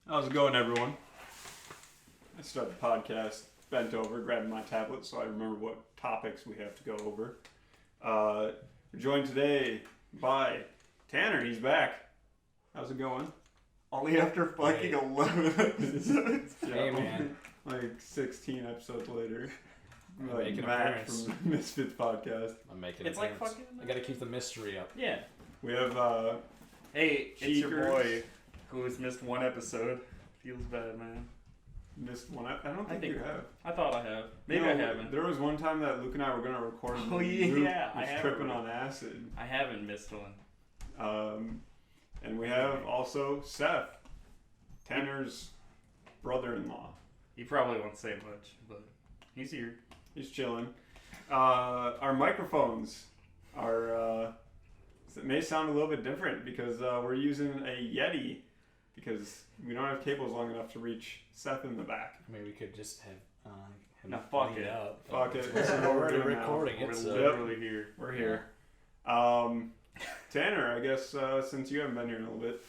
How's it going, everyone? I started the podcast bent over, grabbing my tablet so I remember what topics we have to go over. We're joined today by Tanner. He's back. How's it going? Only after fucking 11 episodes. Hey, man. Like 16 episodes later. I'm Like making an Matt appearance. from the Misfits podcast. I'm making It's an like appearance. fucking... I gotta keep the mystery up. Yeah. We have Hey, it's your Cheekers. boy who has missed one episode. Feels bad, man. missed one. I don't think think- you have. I thought I have. Maybe No, I haven't. There was one time that Luke and I were gonna record. Oh, and yeah, Luke I was have tripping remembered. on acid. I haven't missed one. And we have also Seth, Tanner's brother-in-law. He probably won't say much, but he's here. He's chilling. Our microphones are. It may sound a little bit different because we're using a Yeti because we don't have cables long enough to reach Seth in the back. I mean, we could just have him No, fuck lean it. out. Fuck it. We're This is what we're already doing now. recording We're it, so literally here. We're here. Tanner, I guess since you haven't been here in a little bit,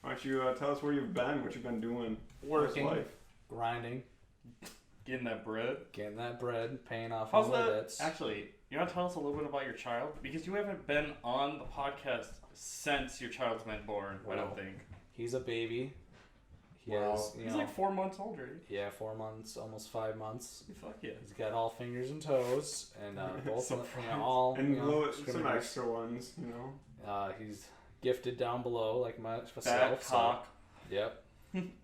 why don't you tell us where you've been, what you've been doing, working, life. grinding, Getting that bread. getting that bread, paying off How's all the that? debts. Actually, you want to tell us a little bit about your child? Because you haven't been on the podcast since your child's been born, I don't Wow. think. He's a baby. He Wow. has, you He's know, like 4 months old, right? yeah, 4 months, almost 5 months. Fuck yeah. He's got all fingers and toes, and both Some of them, all And you know, little- some discriminators. extra ones, you know. He's gifted down below, like That myself. So, cock. yep.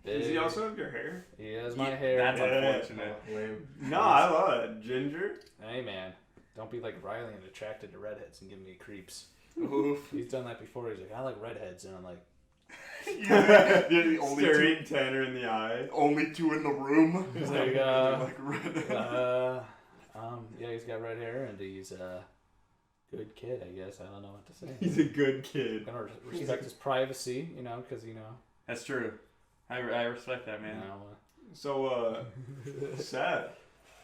Does he also have your hair? He has my Yeah, hair. That's Yeah. unfortunate. No, I love it. Ginger. Hey man, don't be like Riley and attracted to redheads and give me creeps. Oof. He's done that before. He's like, I like redheads, and I'm like, You're the only Staring Tanner in the eye. only two in the room. He's like, Like red. yeah, he's got red hair, and he's a good kid, I guess. I don't know what to say. He's a good kid. I'm gonna respect his privacy, you know, because you know, That's true. I respect that, you man. know, So, Seth,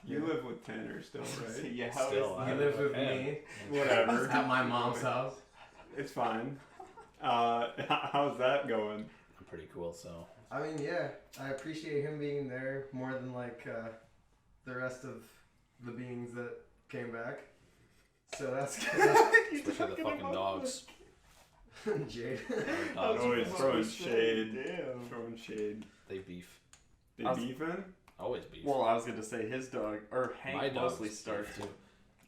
you live with Tanner still, right? Yeah, how Still, is I You live with Yeah. me Whatever. at my mom's house. It's fine. How's that going? I'm pretty cool. So I mean, yeah, I appreciate him being there more than like the rest of the beings that came back. So that's good. especially the fucking dogs. Jade. Dogs Always are- throwing shade. Damn. Throwing shade. They beef. They I was- beefing? Always beef. Well, I was gonna say his dog or Hank My dogs mostly starts. beef, too.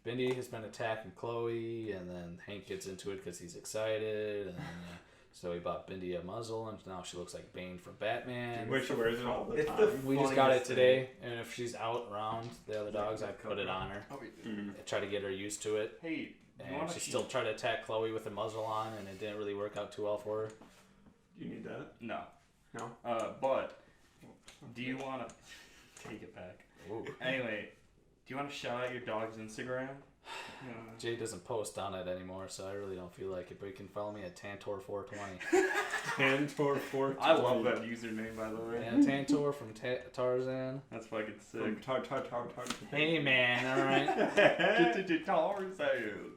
Bindi has been attacking Chloe, and then Hank gets into it because he's excited, and so he bought Bindi a muzzle, and now she looks like Bane from Batman. Which wears it all the It's time. the We just got it funniest thing. today, and if she's out around the other dogs, I put it on her. Mm. I try to get her used to it, Hey, you and want she still tried to attack Chloe with the muzzle on, and it didn't really work out too well for her. You need that? No. No? But do you want to take it back? Ooh. Anyway, do you want to shout out your dog's Instagram? Jay doesn't post on it anymore, so I really don't feel like it. But you can follow me at Tantor420. Tantor 420. I love that username, by the way. Yeah, Tantor from Tarzan. That's fucking From sick. tar. Hey man, all right. Tarzan.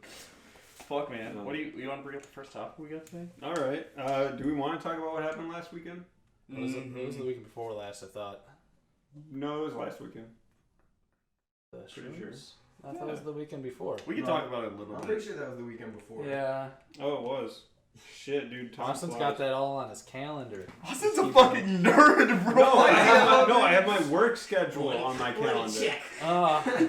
Fuck, man. What do you want to bring up the first topic we got today? All right. Do we want to talk about what happened last weekend? It was the weekend before last, I thought. No, it was last weekend. The Pretty sure. shrooms? I thought it was the weekend before. We can No. talk about it a little I'm bit. pretty sure that was the weekend before. Yeah. Oh, it was. Shit, dude. Time Austin's flies. got that all on his calendar. Austin's a fucking nerd, bro. No, I have my work schedule on my calendar.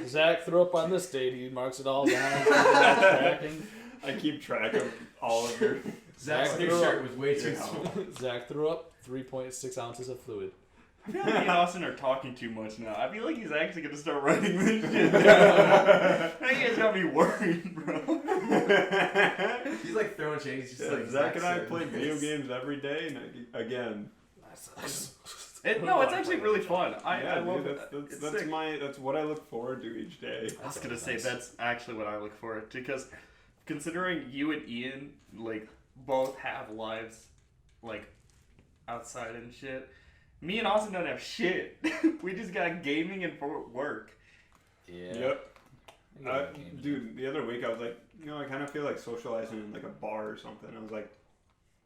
Zach threw up on this date. He marks it all down. Tracking. I keep track of all of your. Zach's new Zach shirt was way too Yeah. small. Zach threw up 3.6 ounces of fluid. I feel like me and Austin are talking too much now. I feel like he's actually gonna start writing this shit down. Now you guys got me worried, bro. He's like throwing shade. He's just like Zach and I said. play video games every day, and again. No, it's actually really fun. I love dude, it. It's that's sick. that's what I look forward to each day. I was gonna That's say nice. that's actually what I look forward to because considering you and Ian like both have lives like outside and shit, me and Austin don't have shit. We just got gaming and work. Yeah. Yep. I got a game. Dude, the other week I was like, I kind of feel like socializing in like a bar or something. I was like,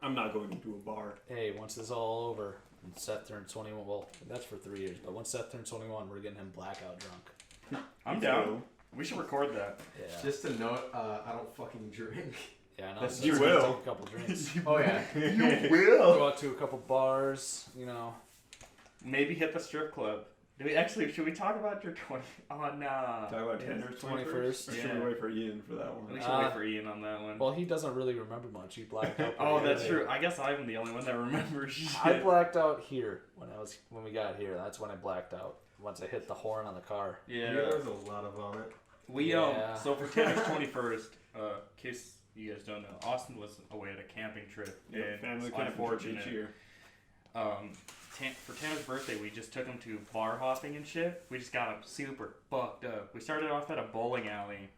I'm not going to a bar. Hey, once this is all over, When Seth turned 21, well, that's for 3 years. But when Seth turns 21, we're getting him blackout drunk. I'm down. We should record that. Yeah. Just a note, I don't fucking drink. Yeah, I know. That's- So you it's gonna will. take a couple drinks. Oh yeah. You will. Go out to a couple bars, you know. Maybe hit the strip club. Should we talk about your 20? Oh, no. Talk about Tanner's 21st? Or should Yeah. we wait for Ian for that We one? should wait for Ian on that one. Well, he doesn't really remember much. He blacked out. Oh, pretty that's early. true. I guess I'm the only one that remembers shit. I blacked out here when we got here. That's when I blacked out. Once I hit the horn on the car. Yeah. There was a lot of vomit. So for Tanner's 21st, in case you guys don't know, Austin was away at a camping trip. Yeah, and family it's camping trip unfortunate. each year. For Tanner's birthday, we just took him to bar hopping and shit. We just got him super fucked up. We started off at a bowling alley,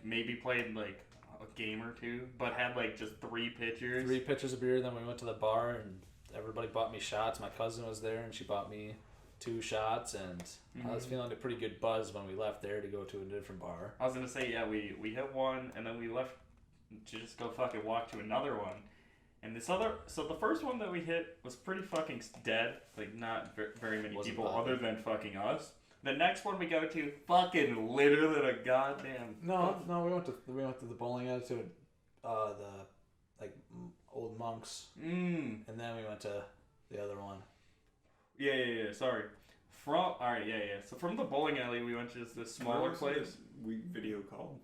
maybe played like a game or two, but had like just 3 pitchers. 3 pitchers of beer. Then we went to the bar and everybody bought me shots. My cousin was there and she bought me 2 shots, and I was feeling a pretty good buzz when we left there to go to a different bar. I was gonna say, yeah, we hit one and then we left to just go fucking walk to another one. And so the first one that we hit was pretty fucking dead. Like, not very many Wasn't people bothering. other than fucking us. The next one we go to, fucking litter than a goddamn. No, we went to the bowling alley to the old monks, Mm. and then we went to the other one. Yeah. Sorry. So from the bowling alley, we went to just this smaller place. We video called.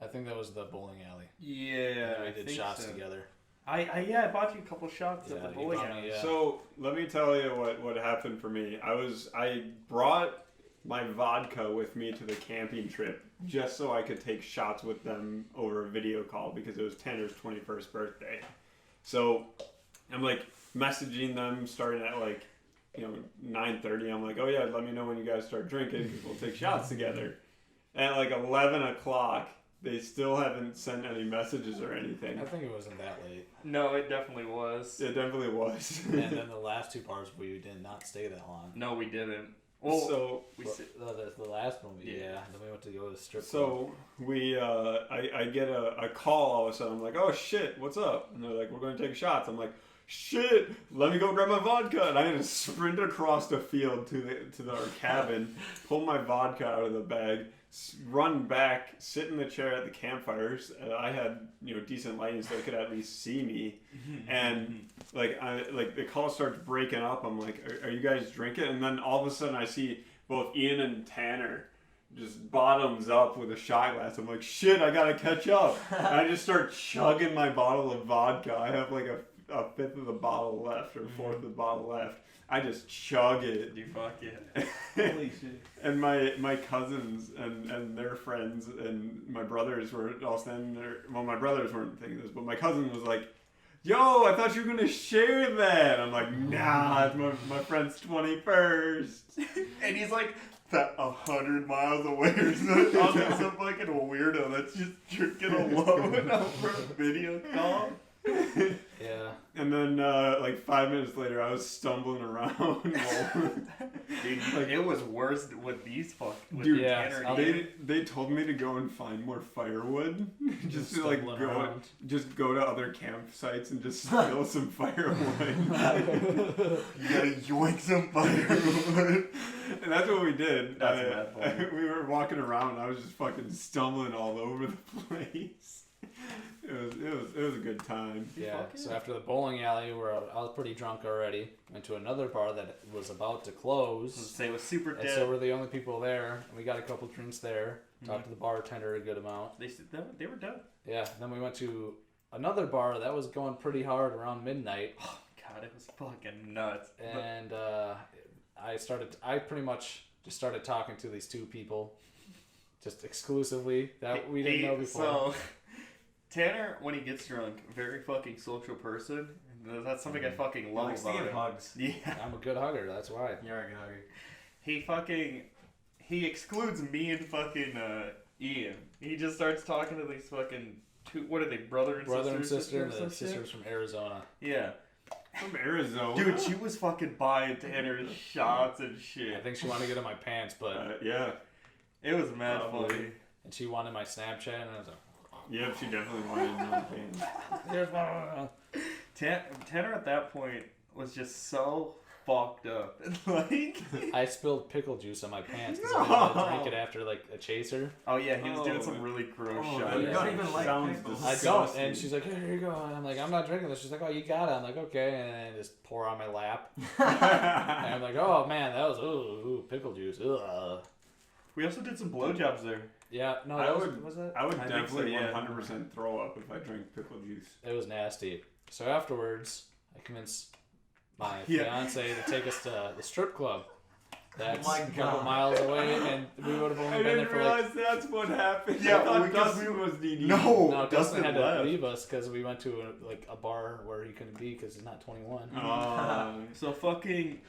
I think that was the bowling alley. Yeah, And we I did think shots so. together. I bought you a couple shots at Yeah, the you bowling bought me, alley. yeah. So let me tell you what happened for me. I brought my vodka with me to the camping trip just so I could take shots with them over a video call because it was Tanner's 21st birthday. So I'm like messaging them starting at 9:30. I'm like, oh yeah, let me know when you guys start drinking because we'll take shots together. And at 11 o'clock, they still haven't sent any messages or anything. I think it wasn't that late. No, it definitely was. It definitely was. And then the last 2 bars we did not stay that long. No, we didn't. Well, so The last one, Yeah. Then we went to go to the strip club. So we, I get a call all of a sudden. I'm like, oh shit, what's up? And they're like, we're going to take shots. I'm like, shit, let me go grab my vodka. And I had to sprint across the field to our cabin, pull my vodka out of the bag, run back, sit in the chair at the campfires. I had decent lighting so they could at least see me. And the call starts breaking up. I'm like, are you guys drinking? And then all of a sudden I see both Ian and Tanner just bottoms up with a shot glass. I'm like, shit, I gotta catch up. And I just start chugging my bottle of vodka. I have like a fifth of the bottle left or fourth of the bottle left. I just chug it. you fuck it. Holy shit. And my cousins and their friends and my brothers were all standing there. Well, my brothers weren't thinking this, but my cousin was like, yo, I thought you were going to share that. I'm like, nah, it's my friend's 21st. And he's like, that 100 miles away or something. I was like some fucking weirdo that's just drinking alone over a video call. Yeah. And then 5 minutes later, I was stumbling around. Dude, it was worse with these with Dude, yeah, Tanner. I'll- They told me to go and find more firewood, just to Stumbling around. go to other campsites and just steal some firewood. You gotta yoink some firewood. And that's what we did. That's mad funny. We were walking around. I was just fucking stumbling all over the place. It was a good time. Yeah. So after the bowling alley, where I was pretty drunk already, went to another bar that was about to close. Say it was super And dead. so we're the only people there, and we got a couple drinks there. Talked to the bartender a good amount. They were done. Yeah. Then we went to another bar that was going pretty hard around midnight, Oh god, it was fucking nuts. and I pretty much just started talking to these 2 people, just exclusively that we didn't know before. So, Tanner, when he gets drunk, very fucking social person. And that's something I fucking love Likes to about give him. hugs. Yeah. I'm a good hugger. That's why. You're a good hugger. He excludes me and fucking Ian. He just starts talking to these fucking what are they, brother and Sister, or and the some shit? sisters from Arizona. Yeah. From Arizona. Dude, she was fucking buying Tanner's shots and I shit. think she wanted to get in my pants, but Yeah. It was mad Probably. funny. and she wanted my Snapchat, and I was like, Yep, she definitely wanted nothing. "Here's my." Tanner at that point was just so fucked up. Like, I spilled pickle juice on my pants because No. I didn't want to drink it after like a chaser. oh yeah, he was doing Oh. some really gross Oh, shots. that You don't even like sounds pickles. I don't, disgusting. and she's like, "Here you go." And I'm like, "I'm not drinking this." She's like, "Oh, you got it." I'm like, "Okay," and then I just pour on my lap. And I'm like, "Oh man, that was ooh pickle juice." Ugh. We also did some blowjobs there. Yeah, no, I that would- was that? I would I think so, definitely yeah. 100% throw up if I drank pickle juice. It was nasty. So afterwards, I convinced my Yeah. fiance to take us to the strip club. That's my a couple God. miles away, and we would have I only been there didn't for like. realize that's what happened. Yeah, I thought because Dustin was DD. No, No, Dustin had to left. leave us because we went to a bar where he couldn't be because he's not 21. So fucking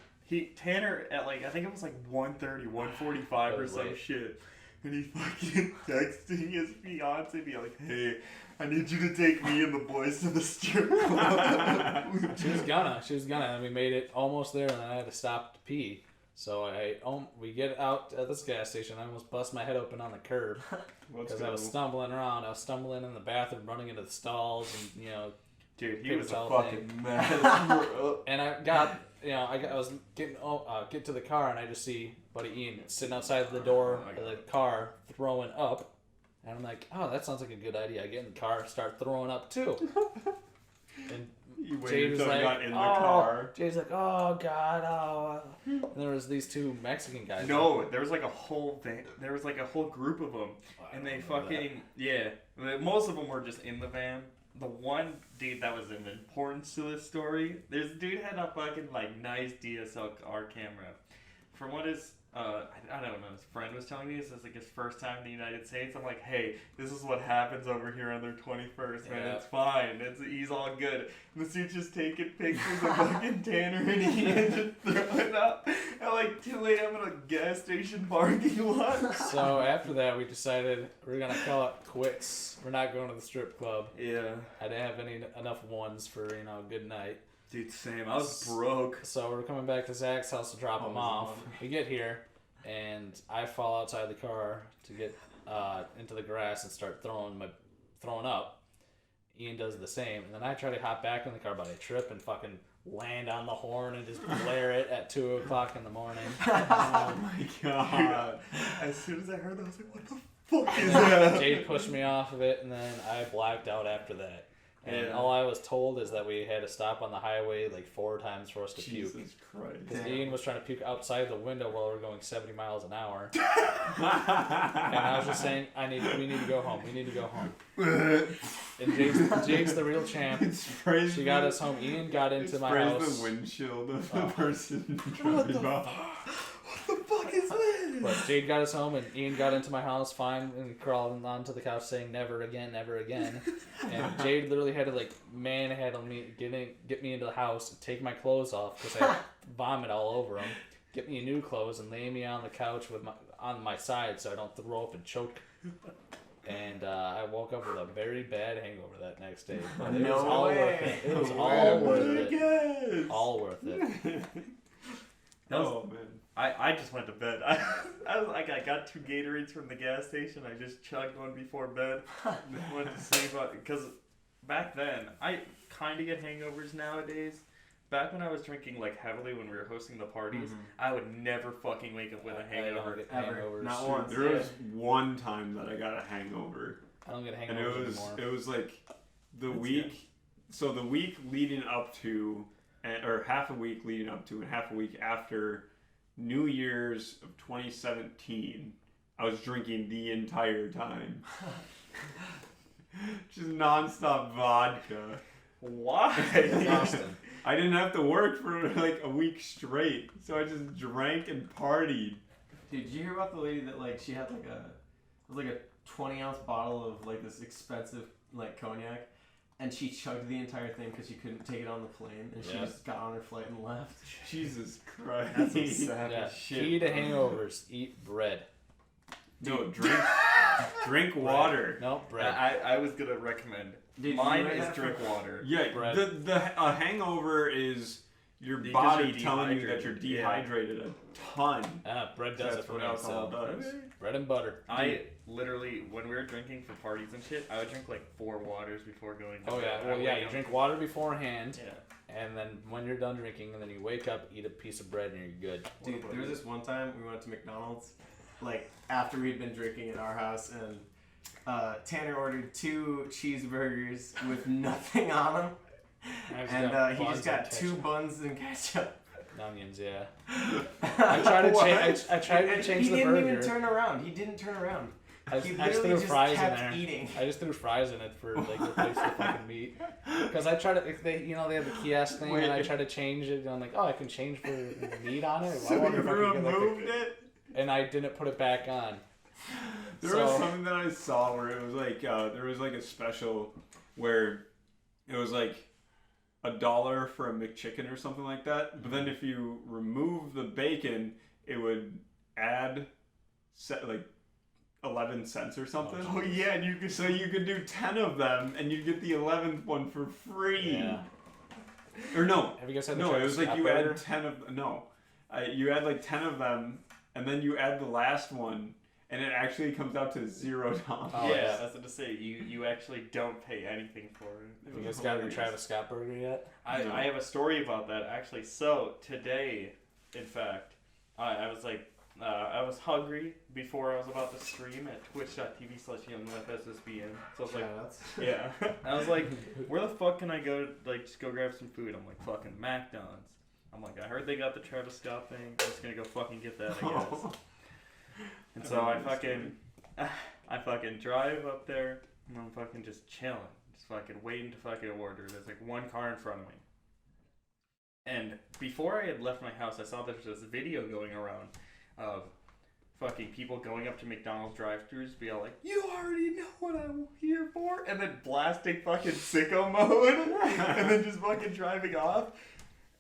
Tanner at like I think it was like 1:30, 1:45 That or was some late. shit, and he fucking texting his fiance, be like, "Hey, I need you to take me and the boys to the strip club." She was gonna, and we made it almost there, and then I had to stop to pee. So we get out at this gas station. I almost bust my head open on the curb Let's because I was go. stumbling around. I was stumbling in the bathroom, running into the stalls, and Dude, he Paper was a towel fucking mess. and I got, I was getting get to the car, and I just see Buddy Ian sitting outside the door Oh my of the car throwing up, and I'm like, oh, that sounds like a good idea. I get in the car, start throwing up too, and You Jade waited was until like, I got in the oh, car. Jade's like, oh god, oh, and there was these two Mexican guys. No, there was like a whole van. There was like a whole group of them, and they fucking yeah. Most of them were just in the van. The one dude that was an importance to this story, this dude had a fucking like nice DSLR camera. From what his I don't know, his friend was telling me, this is like his first time in the United States. I'm like, hey, this is what happens over here on their 21st, man. Yeah. It's fine. He's all good. And the dude's just taking pictures of fucking Tanner and Ian just throwing up at like 2 a.m. in a gas station parking lot. So after that, we decided we're gonna call it quits. We're not going to the strip club. Yeah. I didn't have enough ones for a good night. Dude, same. I was broke. So we're coming back to Zach's house to drop Oh, him was it off. fun? We get here, and I fall outside the car to get into the grass and start throwing up. Ian does the same, and then I try to hop back in the car, but I trip and fucking land on the horn and just blare it at 2 o'clock in the morning. Oh my god. As soon as I heard that, I was like, what the fuck is that? Jade pushed me off of it, and then I blacked out after that. And Yeah. all I was told is that we had to stop on the highway like 4 times for us to puke. Jesus Christ. Because Damn. Ian was trying to puke outside the window while we were going 70 miles an hour. And I was just saying, we need to go home. We need to go home. And Jade's the real champ. It sprays She got the- us home. Ian got it into my sprays house. the windshield of the Oh. person driving by. What the fuck is this? But Jade got us home, and Ian got into my house fine and crawling onto the couch saying never again, never again. And Jade literally had to manhandle me, get me into the house, take my clothes off because I had vomit all over them, get me new clothes, and lay me on the couch on my side so I don't throw up and choke. And I woke up with a very bad hangover that next day. But it was No all way. worth it. It was No all way. worth it. Yes. All worth it. That was- Oh man. I just went to bed. I got 2 Gatorades from the gas station. I just chugged one before bed. Went to sleep because back then I kind of get hangovers nowadays. Back when I was drinking like heavily when we were hosting the parties, I would never fucking wake up with a I don't hangover. get Ever. hangovers. Not once. There was one time that I got a hangover. I don't get And hangovers anymore. it was like the That's week, so the week leading up to, or half a week leading up to, and half a week after New Year's of 2017, I was drinking the entire time. Just nonstop vodka. Why? Austin. I didn't have to work for like a week straight, so I just drank and partied. Dude, did you hear about the lady that she had it was like a 20-ounce bottle of like this expensive cognac, and she chugged the entire thing because she couldn't take it on the plane, and she Yeah. just got on her flight and left. Jesus Christ. That's some savage Yeah. shit. Key to hangovers: eat bread. No, drink water. No bread. I was gonna recommend. Did Mine you is have drink water. Yeah, Bread. a hangover is your Because body you're telling you that you're dehydrated. dehydrated a ton. Bread does That's it for what me. alcohol So does. bread and butter. I literally, when we were drinking for parties and shit, I would drink like 4 waters before going to Oh bed. yeah. I Well, yeah. wake You up- drink water beforehand, Yeah. and then when you're done drinking, and then you wake up, eat a piece of bread, and you're good. Dude, there was this one time we went to McDonald's, like after we'd been drinking at our house, and Tanner ordered 2 cheeseburgers with nothing on them, and he just got 2 buns and ketchup. Onions, yeah. I tried to change. I tried to change the burger. He didn't even turn around. He didn't turn around. He I just threw literally fries just kept in there. eating. I just threw fries in it for like replace the fucking meat. Because I tried to, if they, they have the kiosk thing, and I tried to change it. And I'm like, oh, I can change for meat on it. So you removed it? And I didn't put it back on. There was something that I saw where it was like there was like a special where it was like $1 for a McChicken or something like that. But then if you remove the bacon, it would add like 11 cents or something. Oh yeah, and you could do 10 of them and you'd get the 11th one for free. Yeah. Or no. Have you guys had the No, it was like you burger? add 10 of you add like 10 of them and then you add the last one and it actually comes out to $0. Oh, yeah, yeah. that's what to say. You actually don't pay anything for it. Have you guys got the Travis Scott burger yet? I have a story about that actually. So today, in fact, I was like, I was hungry before I was about to stream at twitch.tv/younglifssbn. So I was like, yeah. I was like, where the fuck can I go? Like, just go grab some food. I'm like, fucking McDonald's. I'm like, I heard they got the Travis Scott thing. I'm just gonna go fucking get that, I guess. And so I fucking drive up there, and I'm fucking just chilling, just fucking waiting to fucking order. There's like one car in front of me. And before I had left my house, I saw there was this video going around of fucking people going up to McDonald's drive-thrus, being like, you already know what I'm here for, and then blasting fucking sicko mode, and then just fucking driving off.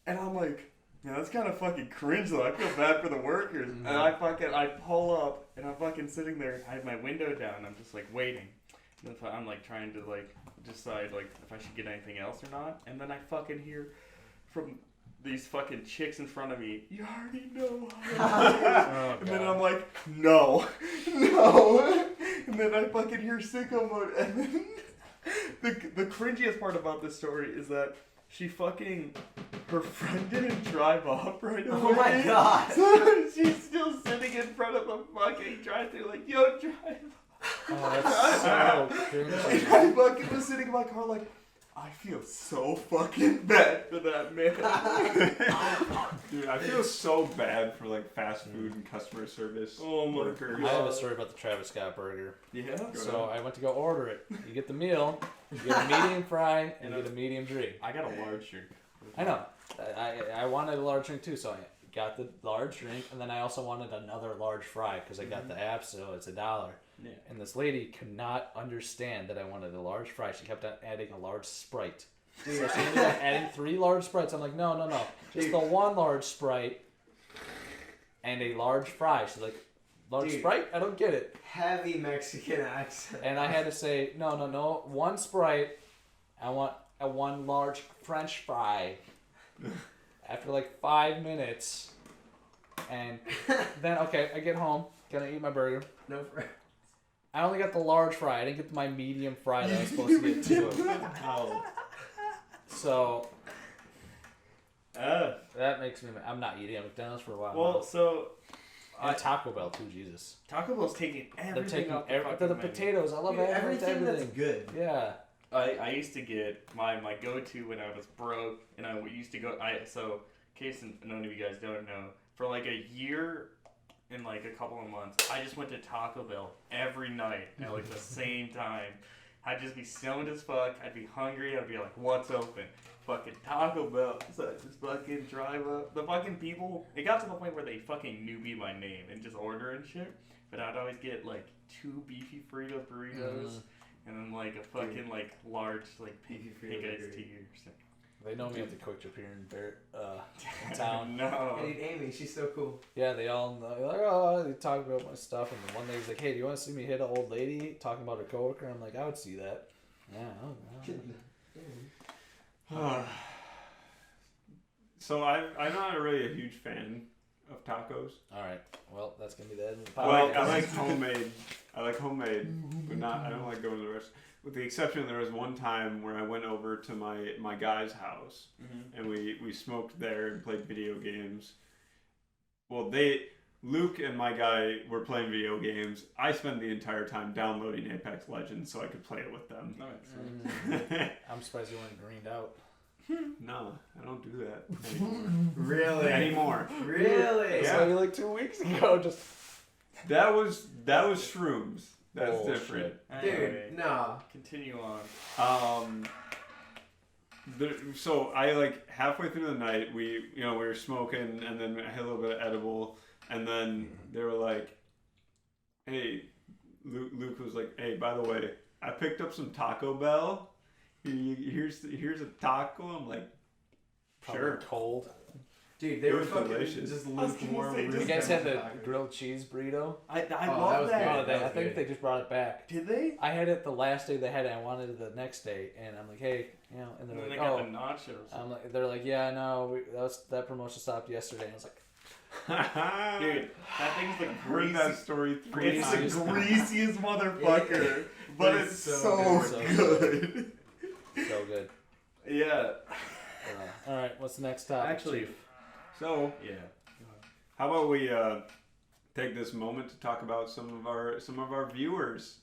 And I'm like, yeah, that's kind of fucking cringe though. I feel bad for the workers. Mm-hmm. And I pull up and I'm fucking sitting there. I have my window down. I'm just like waiting. And I'm like trying to like decide like if I should get anything else or not. And then I fucking hear from these fucking chicks in front of me, you already know how. And then I'm like, no. And then I fucking hear sicko mode. And then the cringiest part about this story is that her friend didn't drive off right away. Oh my god. So she's still sitting in front of the fucking drive-thru like, yo, drive. Oh, that's so cringe. And I fucking was sitting in my car like, I feel so fucking bad for that man. Dude, I feel so bad for like fast food and customer service workers. I have a story about the Travis Scott burger. Yeah? So I went to go order it. You get the meal, you get a medium fry, and you get a medium drink. I got a large drink. I know. I wanted a large drink too, so I got the large drink, and then I also wanted another large fry because I got the app, so it's $1. Yeah. And this lady could not understand that I wanted a large fry. She kept on adding a large Sprite. So she ended up adding 3 large Sprites. I'm like, no. Just the 1 large Sprite and a large fry. She's like, large Sprite? I don't get it. Heavy Mexican accent. And I had to say, no. 1 Sprite. I want a 1 large French fry. After like 5 minutes. And then, okay, I get home. Gonna eat my burger. No fries. I only got the large fry. I didn't get my medium fry that I was supposed to get 2 of. Oh. So that makes me. I'm not eating at McDonald's for a while. Well, now. so And Taco Bell too. Jesus. Taco Bell's taking everything. They're taking off the potatoes. I love Dude, everything. that's good. Yeah. I used to get my go-to when I was broke, and I used to go. So, in case none of you guys don't know, for like a year and like a couple of months, I just went to Taco Bell every night at like the same time. I'd just be stoned as fuck. I'd be hungry. I'd be like, "What's open?" Fucking Taco Bell. So I just fucking drive up. The fucking people. It got to the point where they fucking knew me by name and just order and shit. But I'd always get like 2 beefy Frito burritos. And then like a fucking like large like pink iced tea or something. They know me at the Quick Trip here in town. No. Hey, Amy, she's so cool. Yeah, they all know. They're like, oh, they talk about my stuff, and the one lady's like, hey, do you want to see me hit an old lady talking about her coworker? I'm like, I would see that. Yeah. So I'm not really a huge fan of tacos. All right. Well, that's gonna be the end of the Well, podcast. I like homemade. But not. I don't like going to the restaurant. With the exception, there was one time where I went over to my guy's house, and we smoked there and played video games. Well, Luke and my guy were playing video games. I spent the entire time downloading Apex Legends so I could play it with them. That makes sense. I'm surprised you weren't greened out. No, I don't do that anymore. Really? Anymore. Really? Yeah. So you like 2 weeks ago, just That was shrooms. That's Bullshit. different. Anyway, Dude, no. continue on. So I like halfway through the night we were smoking and then I had a little bit of edible and then they were like, hey, Luke was like, hey, by the way, I picked up some Taco Bell. Here's a taco. I'm like, probably sure. cold. Dude, they It were was fucking delicious. just I was gonna lukewarm. say, You just- guys had the grilled cheese burrito? I Oh, that love was that. good. Oh, that I was think good. they just brought it back. Did they? I had it the last day they had it. I wanted it the next day, and I'm like, hey, and And they're then they like, got oh. the nachos. I'm like, they're like, yeah, no, that promotion stopped yesterday. And I was like, Dude, that thing's the Heard that story three It's times. the greasiest motherfucker, but It's it's so so good. good. so good. Yeah. All right, what's the next topic? Actually, Chief? So yeah. how about we take this moment to talk about some of our viewers.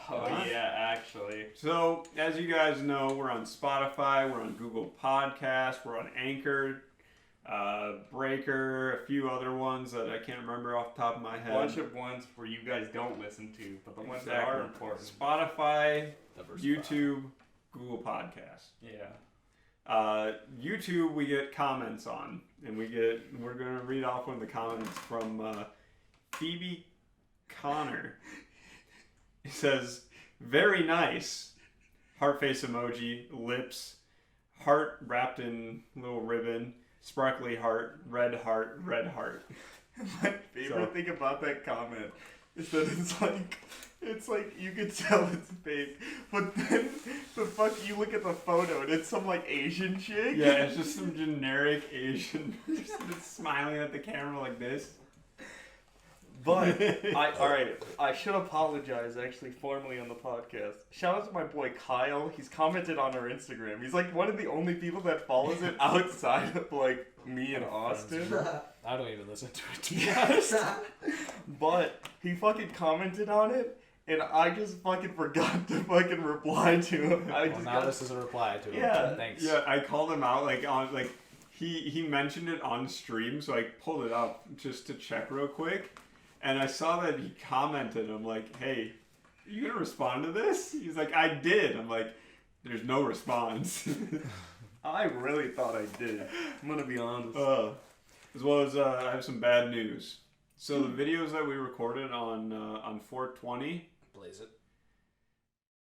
Oh yeah, actually. So, as you guys know, we're on Spotify, we're on Google Podcasts, we're on Anchor, Breaker, a few other ones that I can't remember off the top of my A head. bunch of ones where you guys don't listen to, but the ones that are important. Spotify, Diversify. YouTube, Google Podcasts. Yeah. YouTube we get comments on, and we're gonna read off one of the comments from Phoebe Connor. It says, very nice. Heart face emoji, lips, heart wrapped in little ribbon, sparkly heart, red heart, red heart. My favorite thing about that comment is that it's like you could tell it's fake, but then you look at the photo and it's some like Asian chick. Yeah, it's just some generic Asian person that's smiling at the camera like this. But I should apologize actually formally on the podcast. Shout out to my boy Kyle. He's commented on our Instagram. He's like one of the only people that follows it outside of like me and Austin. I don't even listen to it, to be honest. But he fucking commented on it, and I just fucking forgot to fucking reply to him. Well, now this is a reply to it. Yeah. Thanks. Yeah, I called him out he mentioned it on stream, so I pulled it up just to check real quick, and I saw that he commented. I'm like, hey, are you gonna respond to this? He's like, I did. I'm like, there's no response. I really thought I did. I'm gonna be honest. As well as I have some bad news. So the videos that we recorded on 420, Blaze it.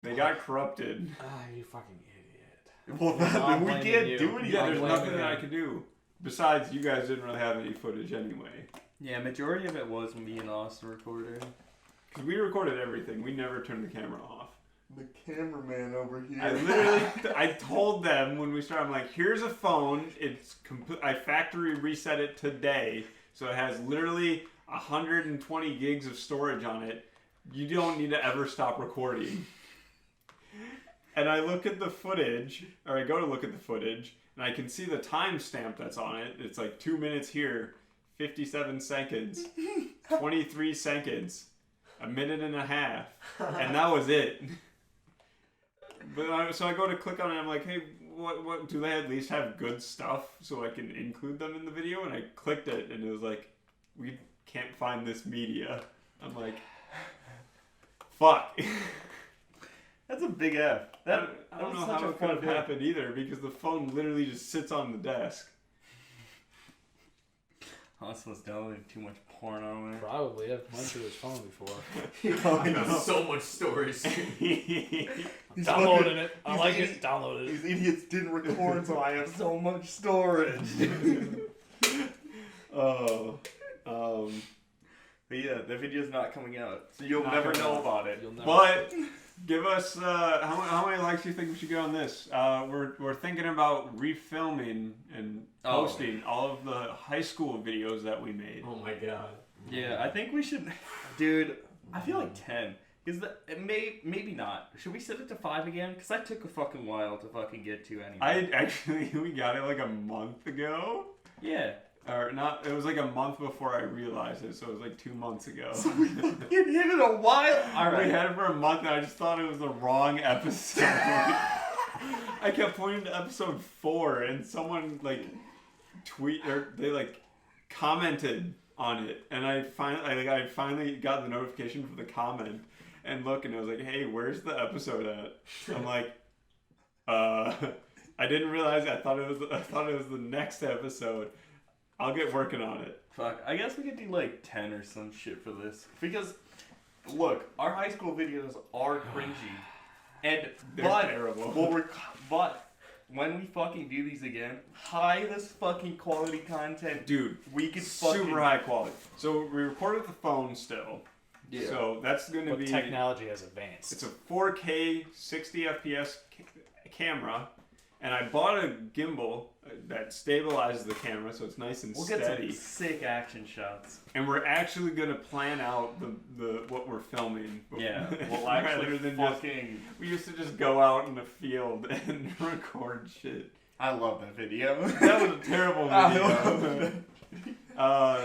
they got corrupted. Ah, you fucking idiot. Well, I'm we blaming can't you. do anything. Yeah, there's blaming nothing that I him. could do. Besides, you guys didn't really have any footage anyway. Yeah, majority of it was me and Austin recording. Because we recorded everything. We never turned the camera off. The cameraman over here. I literally, I told them when we started, I'm like, here's a phone. It's I factory reset it today. So it has literally 120 gigs of storage on it. You don't need to ever stop recording. And I look at the footage, or I go to look at the footage, and I can see the timestamp that's on it. It's like 2 minutes here, 57 seconds, 23 seconds, a minute and a half, and that was it. But so I go to click on it, and I'm like, hey, what do they at least have good stuff so I can include them in the video? And I clicked it, and it was like, we can't find this media. I'm like, fuck. That's a big F. I don't know how it could have happened either, because the phone literally just sits on the desk. Austin was downloading too much porn on it. Probably. I've went through his phone before. Oh, he has so much storage. Downloading it. I These like idiots- it. Downloaded it. These idiots didn't record, so I have so much storage. But yeah, the video's not coming out, so you'll Not never coming know out. about it. You'll never. But Give us how many likes do you think we should get on this? We're thinking about refilming and posting all of the high school videos that we made. Oh my god. Yeah, I think we should, dude. I feel like 10. Is that maybe not? Should we set it to 5 again? Because that took a fucking while to fucking get to anyway. We got it like a month ago. Yeah. Or not, it was like a month before I realized it, so it was like 2 months ago. So we fucking hit it a while. All right. We had it for a month and I just thought it was the wrong episode. I kept pointing to episode 4 and someone like they commented on it, and I finally got the notification for the comment and look, and it was like, hey, where's the episode at? I'm like, I didn't realize. I thought it was the next episode. I'll get working on it. Fuck, I guess we could do like 10 or some shit for this. Because, look, our high school videos are cringy. And, They're terrible. But, when we fucking do these again, highest fucking quality content. Dude, we could fucking... super high quality. So we record with the phone still. Yeah. So that's going to be... technology has advanced. It's a 4K 60 FPS camera. And I bought a gimbal that stabilizes the camera so it's nice and steady. We'll get some sick action shots. And we're actually gonna plan out the what we're filming. Yeah, we'll actually we used to just go out in the field and record shit. I love that video. That was a terrible video.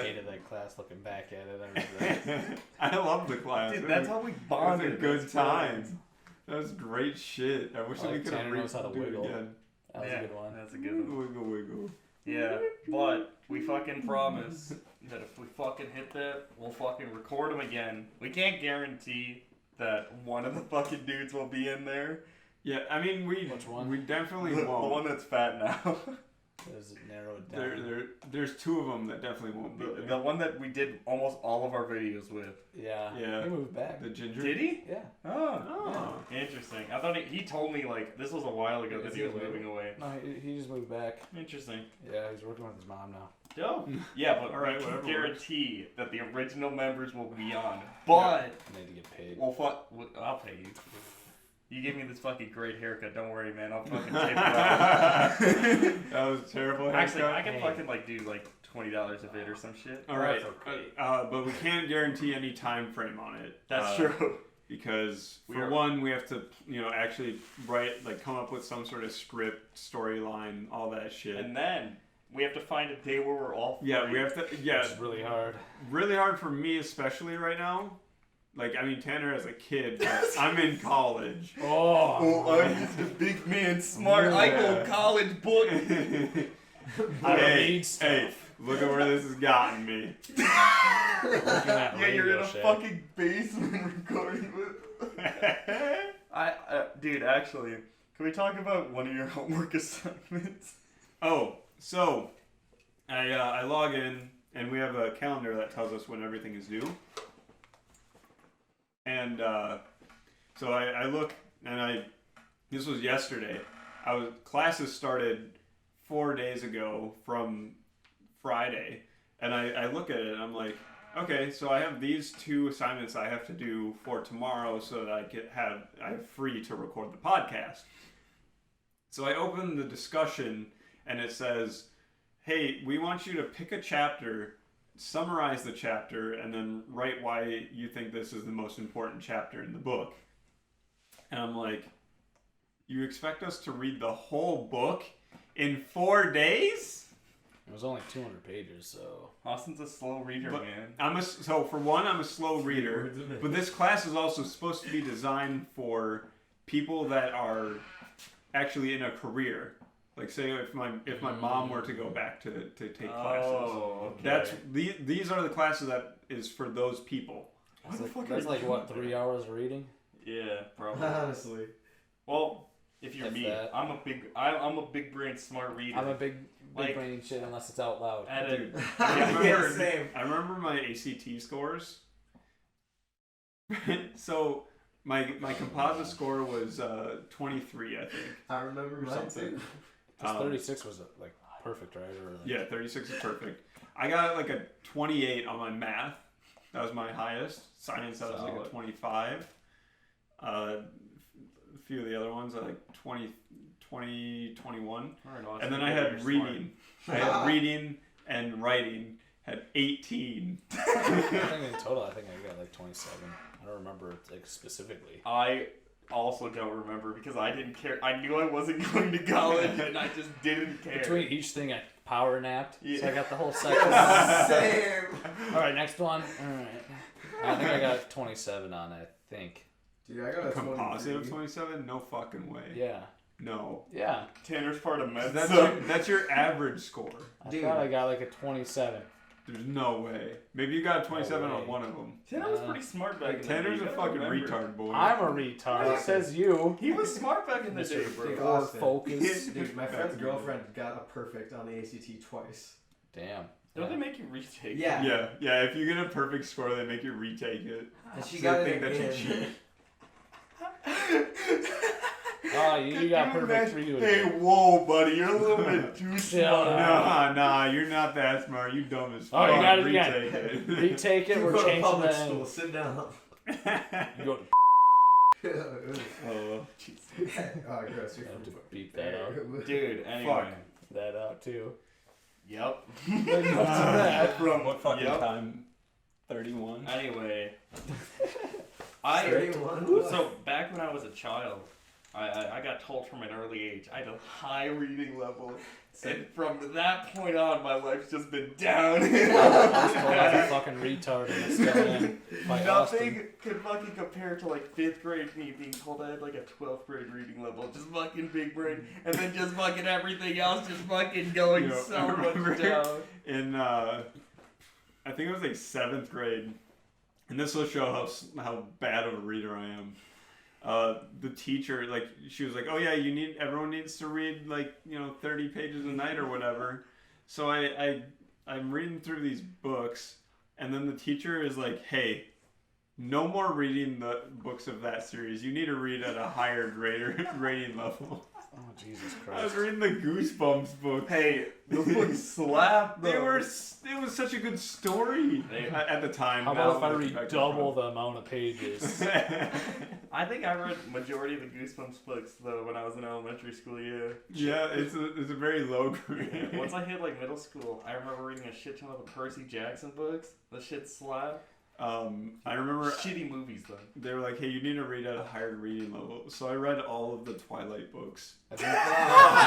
Hated that class looking back at it. I love the class. Dude, that's how we bonded. It was a good time. That was great shit. I wish we could have knows how to do it wiggle. again. That was a good one. That's a good one. Wiggle, wiggle. Yeah, but we fucking promise that if we fucking hit that, we'll fucking record them again. We can't guarantee that one of the fucking dudes will be in there. Yeah, I mean, Which one? we definitely The won't. one that's fat now. Does it narrow it down? There's 2 of them that definitely won't be there. The one that we did almost all of our videos with. Yeah. Yeah. He moved back. The ginger. Did he? Yeah. Oh. Interesting. I thought he told me like this was a while ago that he was moving away. No, he just moved back. Interesting. Yeah, he's working with his mom now. Dope. Yeah, but All right, we can whatever guarantee that the original members will be on. But I need to get paid. well, I'll pay you. You gave me this fucking great haircut. Don't worry, man. I'll fucking tip you out. That was a terrible haircut. Actually, I can fucking like do like $20 a bit or some shit. All right, That's okay. but we can't guarantee any time frame on it. That's true. Because one, we have to, actually come up with some sort of script, storyline, all that shit. And then we have to find a day where we're all free. Yeah, we have to. Yeah, It's really hard. really hard for me, especially right now. Like, I mean, Tanner as a kid, but I'm in college. Oh, I'm just a big man, smart. I go college, boy. Hey, look at where this has gotten me. Yeah, you're in a fucking basement recording with. Dude, actually, can we talk about one of your homework assignments? Oh, so I log in and we have a calendar that tells us when everything is due. And so I look and this was yesterday. Classes started 4 days ago from Friday, and I look at it and I'm like, okay, so I have these 2 assignments I have to do for tomorrow so that I'm free to record the podcast. So I open the discussion and it says, hey, we want you to pick a chapter, summarize the chapter, and then write why you think this is the most important chapter in the book. And I'm like, you expect us to read the whole book in 4 days? It was only 200 pages, so... Austin's a slow reader, But man. So for one, I'm a slow reader, but this class is also supposed to be designed for people that are actually in a career. Like, say if my mom were to go back to take classes. Oh, okay. These are the classes that is for those people. That's like what, 3 hours of reading? Yeah, probably. Honestly. Well, if you're If me, that. I'm a big brain smart reader. I'm a big Like- brain shit unless it's out loud. Dude, Yeah, same. I remember my ACT scores. So my composite score was 23, I think. I remember Or mine something. too. 'Cause 36 was like perfect, right? Or like, Yeah, 36 is perfect. I got like a 28 on my math. That was my highest. Science, I was like a Solid. 25. few of the other ones at like 20, 21. Alright, Austin, And then I you're had smart. reading. I had reading and writing. Had 18. I think in total, I got like 27. I don't remember like specifically. I also don't remember because I didn't care. I knew I wasn't going to college and I just didn't care. Between each thing, I power napped, Yeah. so I got the whole section. Same. All right, next one. All right. I think I got 27 on it. I think. Dude, I got a Composite of 23. 27? No fucking way. Yeah. No. Yeah. Tanner's part of med. That's your average score. I Dude. thought I got like a 27. There's no way. Maybe you got a 27 No way. on one of them. Tanner was pretty smart back Like, in the day. Tanner's You a gotta fucking remember. retard boy. I'm a retard. It says you. He was smart back in the day, bro. Dude, Or Austin. focus. Dude, my friend's girlfriend got a perfect on the ACT twice. Damn. Don't they make you retake? Yeah. Yeah, if you get a perfect score, they make you retake it. And she So got they it think that you in. cheat. Oh, you got perfect for you. Hey, whoa, buddy, you're a little bit too Chill smart. out. Nah, you're not that smart. You dumb as Oh, fuck. you got it again. Retake it. Retake it. You We're go to changing public the school. end. Sit down. You go to Oh, Oh, gross. You're I have to from beep that out. Dude, anyway. That out too. Yep. from what fucking Yep. time? 31. Anyway. 31. So, back when I was a child, I got told from an early age I had a high reading level. And from that point on, my life's just been down. I was told I was a fucking retard and it's still in by Nothing Austin. could fucking compare to like 5th grade me being told I had like a 12th grade reading level. Just fucking big brain. And then just fucking everything else just fucking going You know, so I much remember down. In I think it was like 7th grade, and this will show how bad of a reader I am. The teacher, like, she was like, oh yeah, everyone needs to read like 30 pages a night or whatever. So I'm reading through these books, and then the teacher is like, hey, no more reading the books of that series. You need to read at a higher rating level. Oh Jesus I was Christ! reading the Goosebumps book. Hey, those books slap though. It was such a good story at the time. How Now about if I I'm read expecting double the amount of pages? I think I read majority of the Goosebumps books though when I was in elementary school. Yeah. Yeah, it's a very low grade. Once I hit like middle school, I remember reading a shit ton of the Percy Jackson books. The shit slap. I remember Shitty movies though. they were like, hey, you need to read at a higher reading level. So I read all of the Twilight books.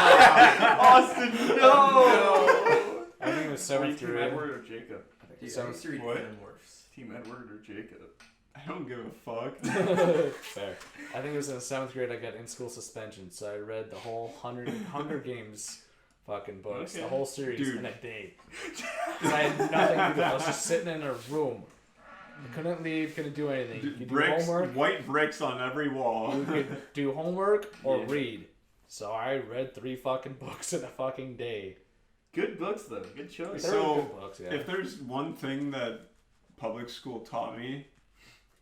Austin, no! I think it was Were you 7th Team grade. Edward or Jacob? Dude, I So- used to read What? Animorphs. Team Edward or Jacob? I don't give a fuck. Fair. I think it was in the 7th grade I got in-school suspension, so I read the whole Hunger Games fucking books, Okay. the whole series Dude. in a day. 'Cause I had nothing to do. I was just sitting in a room. I couldn't leave, couldn't do anything. You could do Bricks, homework, white bricks on every wall. you could do homework or Yeah. read. So I read 3 fucking books in a fucking day. Good books though. Good choice. They So, were good books, yeah. If there's one thing that public school taught me,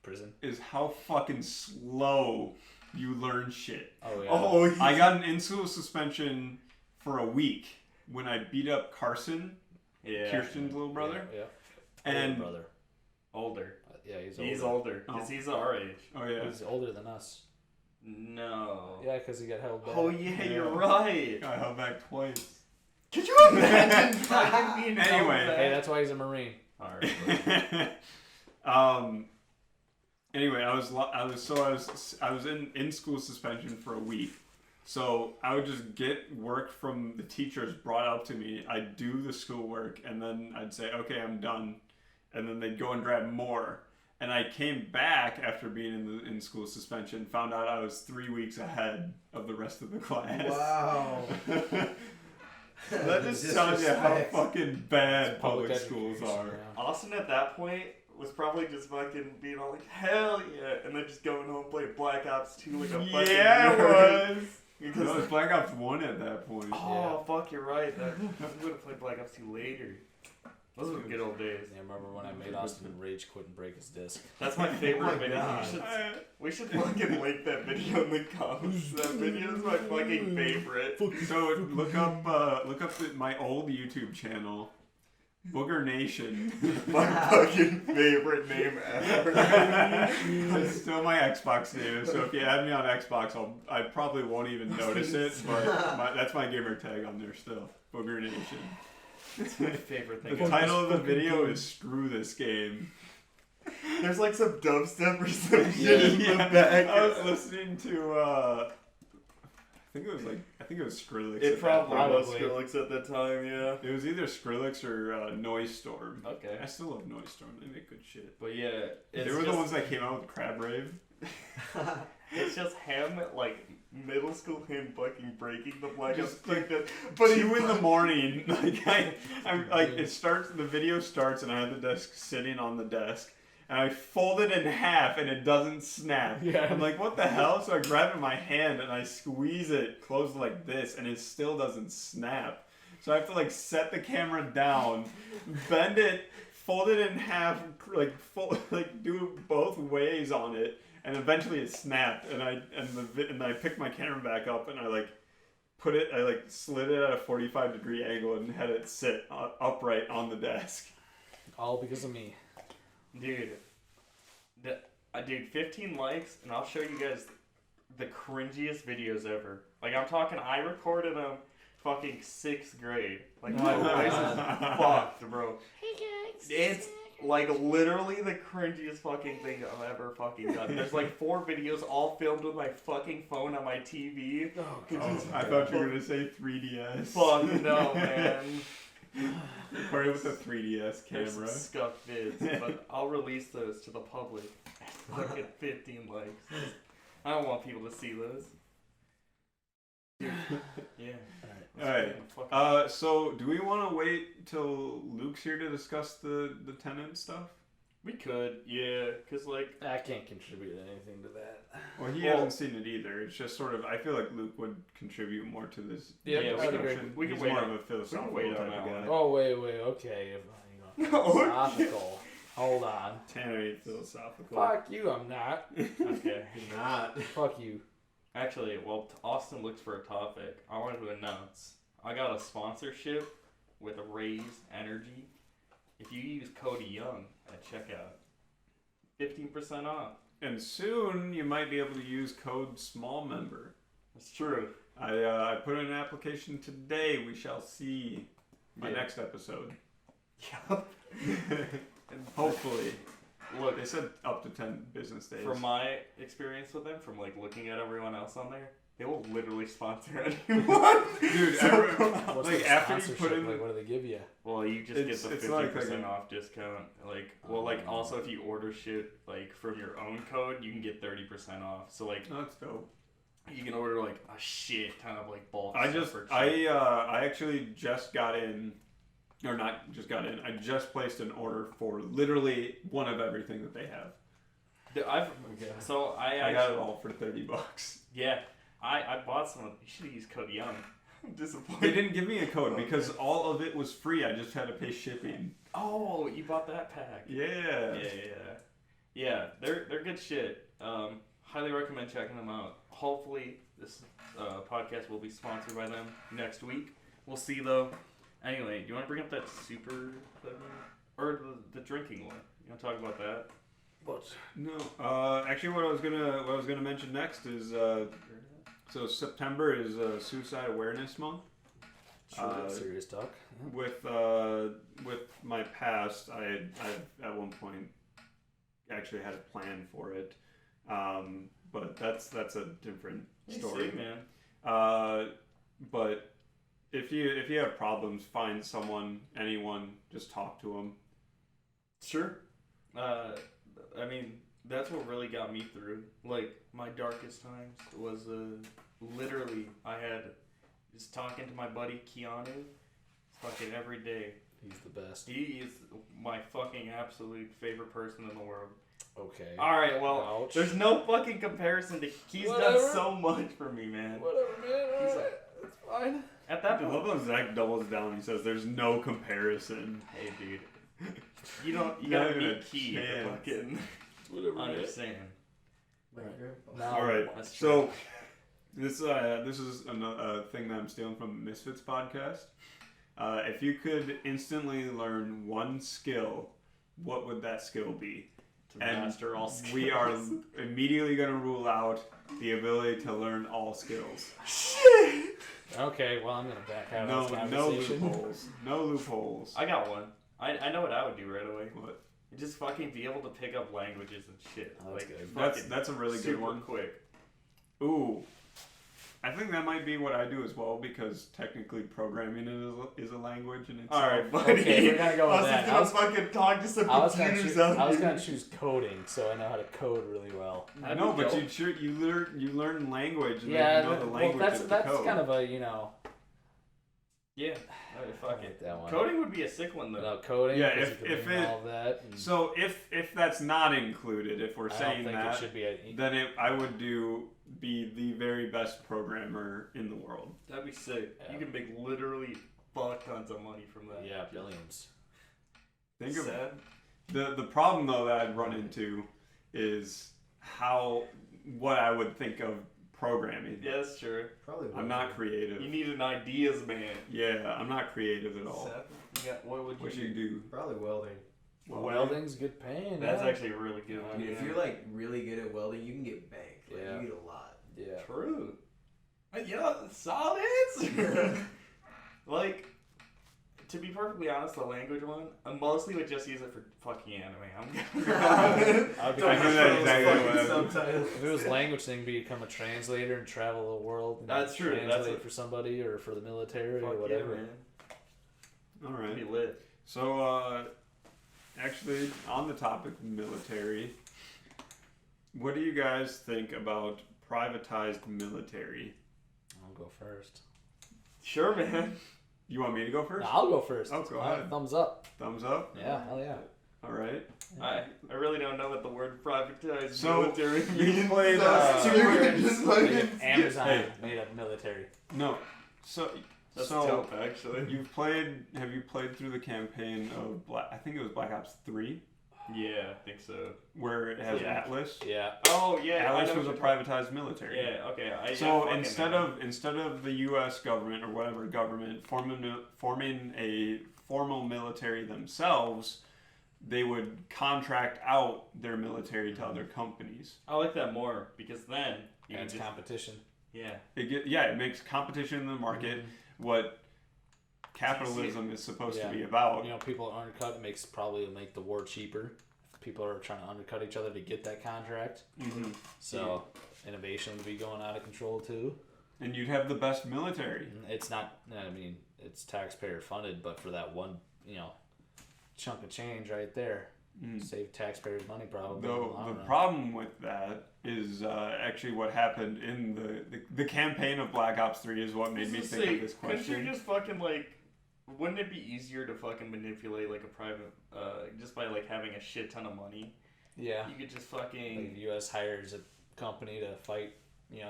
Prison. is how fucking slow you learn shit. Oh yeah. Oh, I got an in-school suspension for a week when I beat up Carson, yeah. Kirsten's little brother. Yeah. And Older brother. Older. Yeah, he's older. He's older because Oh. he's our age. oh yeah, He's older than us. No. Yeah, because he got held back. Oh yeah, Yeah. you're right. got held back twice. Could you imagine fucking being held Anyway. back? Hey, that's why he's a Marine. Alright. Anyway, I was in school suspension for a week. So I would just get work from the teachers brought out to me. I'd do the schoolwork and then I'd say, okay, I'm done. And then they'd go and grab more. And I came back after being in school suspension, found out I was 3 weeks ahead of the rest of the class. Wow. That just tells you how Disrespect. fucking bad public education, schools are. yeah. Austin at that point was probably just fucking being all like, hell yeah, and then just going home playing Black Ops 2 like a fucking Yeah, nerd. it was. Because No, it's Black Ops 1 at that point. oh fuck, you're right. I'm gonna play Black Ops 2 later. Those were the good old days. Yeah, I remember when I made Austin rage quit and break his disc. That's my favorite Oh my video. God. We should fucking link that video in the comments. That video is my fucking favorite. So look up my old YouTube channel. Booger Nation. My fucking favorite name ever. It's still my Xbox name, so if you add me on Xbox, I probably won't even notice it, but that's my gamer tag on there still. Booger Nation. It's my favorite thing. The title of the video is Screw This Game. There's like some dubstep or some shit in the back. I was listening to I think it was Skrillex. It at probably that point. was Skrillex at the time, yeah. It was either Skrillex or Noise Storm. Okay. I still love Noise Storm. They make good shit. But yeah, They were the ones that came out with Crab Rave. It's just him, like middle school him fucking breaking the black Just, like that. But 2 in the morning, I'm like it starts. The video starts, and I have the desk sitting on the desk, and I fold it in half, and it doesn't snap. Yeah. I'm like, what the hell? So I grab it in my hand, and I squeeze it closed like this, and it still doesn't snap. So I have to like set the camera down, bend it, fold it in half, do both ways on it. And eventually it snapped, and I picked my camera back up, and I slid it at a 45-degree angle and had it sit upright on the desk. All because of me. Dude, dude, 15 likes, and I'll show you guys the cringiest videos ever. Like, I'm talking, I recorded them fucking 6th grade. Like, my voice is fucked, bro. Hey guys. It's like literally the cringiest fucking thing I've ever fucking done. There's like 4 videos all filmed with my fucking phone on my TV. Oh, I thought you were gonna say 3DS. Fuck no, man. Recorded with a 3DS There's some camera. scuff vids, but I'll release those to the public. Look at 15 likes. I don't want people to see those. Dude, yeah. Alright. So do we want to wait till Luke's here to discuss the tenant stuff? We could, yeah, cause like I can't contribute anything to that. Well, he hasn't seen it either. It's just sort of. I feel like Luke would contribute more to this. Yeah, we I'd can- agree. discussion. we can He's wait more on- of a philosophical wait on type that of one. guy. Oh wait, okay. Okay. Philosophical. Hold on. Tanner ain't philosophical. Fuck you, I'm not. Okay. Not. Fuck you. Actually, while Austin looks for a topic, I wanted to announce I got a sponsorship with Raise Energy. If you use code YOUNG at checkout, 15% off. And soon you might be able to use code SMALLMEMBER. That's true. I put in an application today. We shall see my Yeah. next episode. Yup. Hopefully. Look, They said up to 10 business days. from my experience with them, from like looking at everyone else on there, they will literally sponsor anyone. Dude, What's like the after you sponsorship? put in, Like, what do they give you? Well, you just It's- get the it's 50% like off discount. Like, well, like also if you order shit like from your own code, you can get 30% off. So like, that's dope. you can order like a shit ton of like bulk. I stuff just, for cheap. I actually just got in, or not just got in. I just placed an order for literally one of everything that they have. I've so I got it all for $30. Yeah, I bought some. You should have used code YOUNG. I'm disappointed. They didn't give me a code because all of it was free. I just had to pay shipping. Oh, you bought that pack. Yeah. Yeah. They're good shit. Highly recommend checking them out. Hopefully, this podcast will be sponsored by them next week. We'll see though. Anyway, do you want to bring up that super or the drinking one? You want to talk about that? What? No. Actually, what I was gonna mention next is so September is Suicide Awareness Month. Sure, serious talk. With my past, I at one point actually had a plan for it, but that's a different story. Sick, man. But if you have problems, find someone, anyone, just talk to them. Sure. I mean, that's what really got me through. Like, my darkest times was literally, I had just talking to my buddy Keanu fucking every day. He's the best. He is my fucking absolute favorite person in the world. Okay. Alright, well, Ouch. there's no fucking comparison to. He's Whatever. done so much for me, man. Whatever, man. He's Alright. It's fine. At I that love point, how Zach doubles down. He says, "There's no comparison." hey, dude. You gotta Not even a meet Key to chance. fucking Whatever, man. understand. Now, All right. That's So this is a thing that I'm stealing from the Misfits podcast. If you could instantly learn one skill, what would that skill be? To master all skills. We are immediately going to rule out the ability to learn all skills. Shit! Okay, well, I'm going to back out No, of this no conversation. loopholes. No loopholes. I got one. I know what I would do right away. What? Just fucking be able to pick up languages and shit. Oh, that's like, good. fucking That's a really good super one. quick. Ooh. I think that might be what I do as well, because technically programming is a language in itself. Alright, buddy. Okay, we're gonna go with that. I was just gonna fucking talk to some computers out I was here. gonna choose coding, so I know how to code really well. I know, but you learn language and Yeah, then you know the well, language that's of the code. kind of a, you know. Yeah. Fuck I it. like that one. Coding would be a sick one though. No, coding. Yeah, 'cause if- you can if learn it- all of that. And So if that's not included, if we're I don't saying think that, it should be then I would be the very best programmer in the world. That'd be sick. Yeah. You can make literally fuck tons of money from that. yeah, billions. Think of Sad. the problem though that I'd run into is what I would think of programming. Yeah, that's true. Probably. I'm not creative. You need an ideas man. Yeah, I'm not creative at all. Sad. Yeah, what would What you you do? Probably welding. Welding's good paying. That's yeah. actually a really good one. If yeah. you're like really good at welding, you can get banked. Like, Yeah. You get a lot. Yeah. True. Yeah, solid answer. Like, to be perfectly honest, the language one, I mostly would just use it for fucking anime. I'd be I do that exactly what I do. Sometimes. If it was language thing, become a translator and travel the world. And That's true, Translate that's for somebody or for the military Fuck or whatever. yeah, man. All That'd right. be lit. So, actually, on the topic of military, what do you guys think about privatized military? I'll go first. Sure, man. You want me to go first? No, I'll go first. Oh, go All right, ahead. thumbs up. Thumbs up? Yeah, hell yeah. All right. I really don't know what the word privatized So, military you means. played, So you can words. just Like fucking if Amazon Hey. made up military. No. So, That's so dope, actually. have you played through the campaign of I think it was Black Ops 3, Yeah, I think so. where it has Yeah. Atlas? Yeah. Oh, yeah. Atlas I know was a what you're privatized military. talking- Yeah, okay. So instead of the U.S. government or whatever government forming a formal military themselves, they would contract out their military to other companies. I like that more because then you And can it's just competition. yeah. It makes competition in the market what capitalism is supposed to Yeah. be about. You know, people undercut probably make the war cheaper. People are trying to undercut each other to get that contract. Mhm. So innovation would be going out of control too. And you'd have the best military. It's not. I mean, it's taxpayer funded, but for that one, chunk of change right there, save taxpayers money probably. in the long The run. problem with that is actually what happened in the campaign of Black Ops 3 is what made me think of this Couldn't question. you just fucking wouldn't it be easier to fucking manipulate like a private just by like having a shit ton of money? Yeah. You could just Like fucking the U.S. hires a company to fight,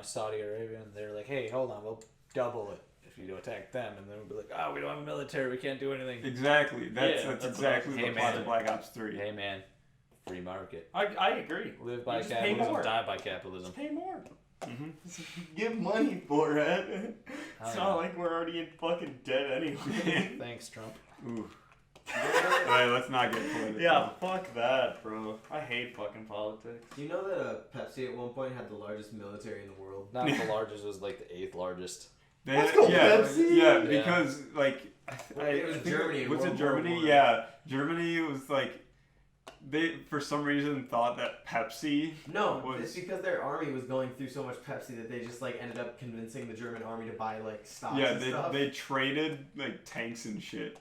Saudi Arabia, and they're like, "Hey, hold on, we'll double it if you attack them," and then we'll be like, "Oh, we don't have a military, we can't do anything." Exactly. That's Yeah, that's exactly what I was- the Hey, plot man. of Black Ops 3. Hey, man, free market. I agree. Live by You just pay capitalism, more. die by capitalism. Just pay more. Mhm. Give money for it. It's Hell not like we're already in fucking debt anyway. Thanks, Trump. Ooh. Alright, let's not get political. Yeah, fuck that, bro. I hate fucking politics. Do you know that Pepsi at one point had the largest military in the world? Not the largest, was like the 8th largest. Let's go, Pepsi! Yeah, Yeah. because It was think Germany in Was it World War Germany? I. Yeah, Germany was they for some reason thought that Pepsi No, was it's because their army was going through so much Pepsi that they just ended up convincing the German army to buy stocks yeah and stuff. they traded tanks and shit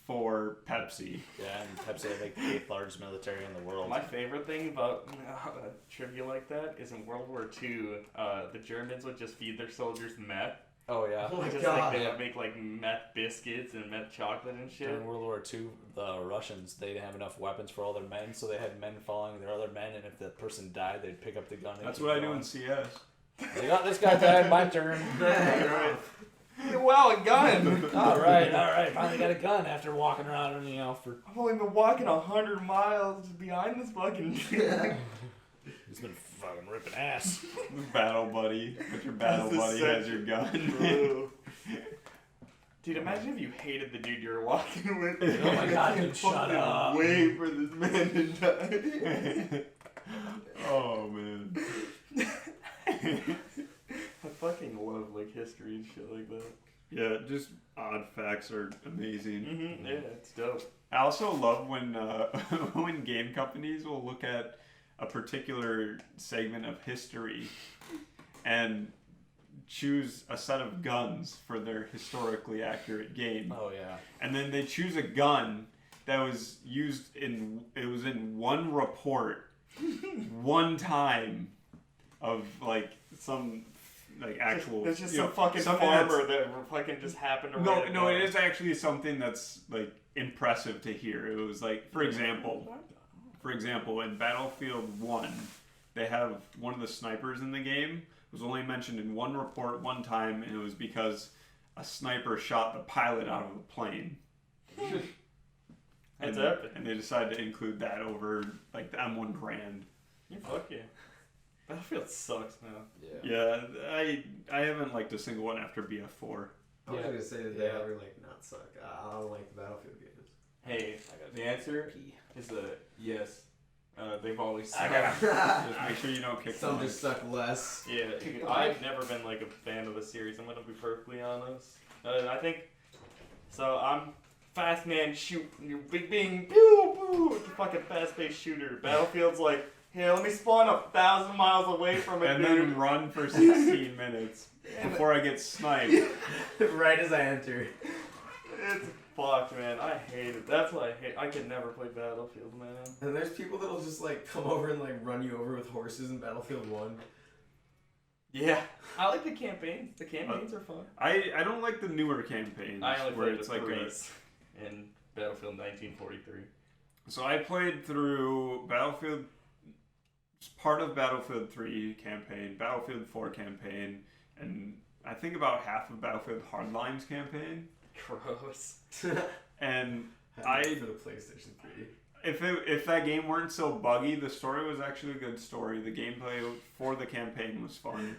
for Pepsi. Yeah, and Pepsi had like the 8th largest military in the world. My favorite thing about trivia like that is in World War II, the Germans would just feed their soldiers meth. Oh yeah. Oh my Just god. they would make meth biscuits and meth chocolate and shit. During World War II, the Russians, they didn't have enough weapons for all their men, so they had men following their other men, and if the person died, they'd pick up the gun. And That's keep what I do going. in CS. They got this guy died, my turn. Wow, a gun! all right, finally got a gun after walking around, for I've only been walking 100 miles behind this fucking he's been fucking ripping ass. Battle buddy, but your battle That's buddy the has your gun. Bro. Dude, imagine if you hated the dude you were walking with. Oh my God, dude, shut up. Wait for this man to die. Oh man. I fucking love like history and shit like that. Yeah, just odd facts are amazing. Mm-hmm. Yeah, it's dope. I also love when when game companies will look at a particular segment of history and choose a set of guns for their historically accurate game. Oh yeah. And then they choose a gun that was used in one report one time of like some like actual There's just you know, some fucking something farmer that fucking just happened to write no, it it down. is actually something that's like impressive to hear. It was like, for example, in Battlefield 1, they have one of the snipers in the game was only mentioned in one report one time, and it was because a sniper shot the pilot out of a plane. That's and, epic. and they decided to include that over like the M1 Grand. Fuck yeah. Battlefield sucks now. Yeah, I haven't liked a single one after BF4. I was Yeah. gonna say that they ever like not suck. I don't like the Battlefield games. Hey, the answer is a yes. They've always I sucked. got Just make sure you don't kick some the just suck less. Yeah, I've never been like a fan of the series. I'm gonna be perfectly honest. I think so. I'm fast man shoot. You big bing pew pew. It's a fucking fast paced shooter. Battlefield's like, hey, let me spawn 1,000 miles away from it, and dude. then run for 16 minutes before I get sniped. Right as I enter. It's fucked, man. I hate it. That's what I hate. I could never play Battlefield, man. And there's people that'll just like come over and like run you over with horses in Battlefield 1. Yeah, I like the campaigns. The campaigns are fun. I don't like the newer campaigns I only where played it's the like threes in Battlefield 1943. so I played through Battlefield, part of Battlefield 3 campaign, Battlefield 4 campaign, and I think about half of Battlefield Hardline's campaign. Gross. And I for the PlayStation 3. if that game weren't so buggy, the story was actually a good story. The gameplay for the campaign was fun.